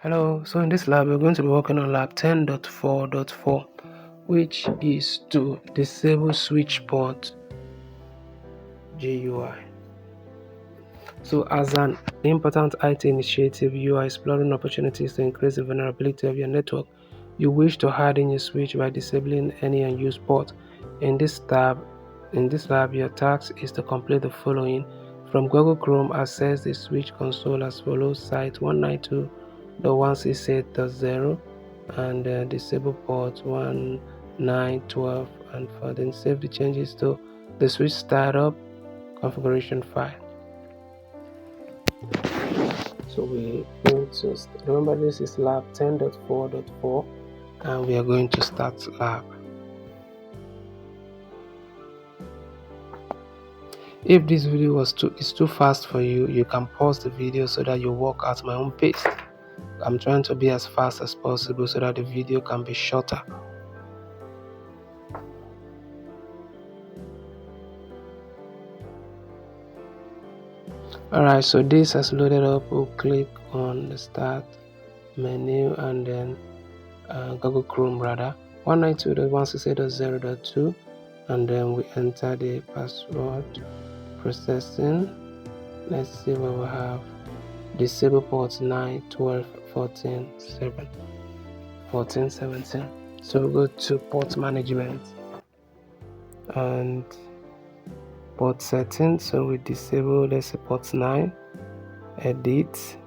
Hello, so in this lab we're going to be working on lab 10.4.4, which is to disable SwitchPorts GUI. So as an important IT initiative, you are exploring opportunities to increase the vulnerability of your network. You wish to harden your switch by disabling any unused port. In this lab, your task is to complete the following. From Google Chrome, access the switch console as follows: site 192.168.0 and disable ports 1, 9, 12 and 14. Save the changes to the switch startup configuration file. So we going to remember this is lab 10.4.4 and we are going to start lab. If this video is too fast for you, you can pause the video so that you work at my own pace. I'm trying to be as fast as possible so that the video can be shorter. Alright, so this has loaded up. We'll click on the start menu and then Google Chrome 192.168.0.2 and then we enter the password. Processing. Let's see what we have. Disable ports 9, 12, 14, 7, 14, 17. So we go to port management and port settings. So we disable, let's say, port 9, edit,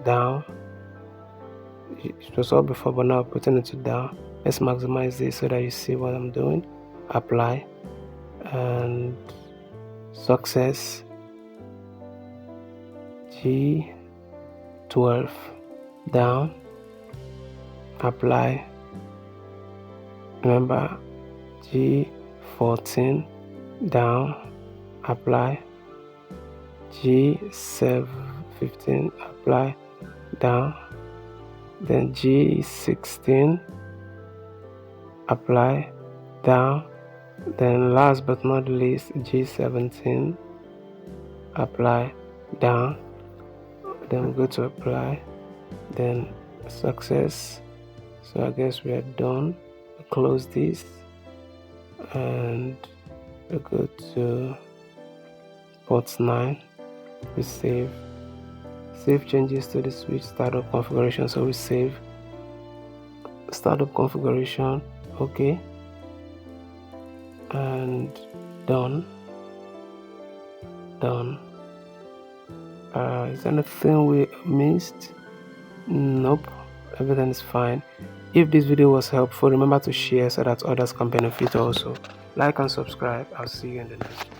down. It was all before, but now I'm putting it to down. Let's maximize this so that you see what I'm doing. Apply and success. G12 down, apply. Remember, G14 down, apply. G15 apply, down. Then G16 apply, down. Then last but not least, G17 apply, down. Then we go to apply, then success. So I guess we are done. We close this and we go to port 9. We save changes to the switch startup configuration. So we save startup configuration, okay, and done. Is there anything we missed? Nope, everything is fine. If this video was helpful, remember to share so that others can benefit also. Like and subscribe. I'll see you in the next one.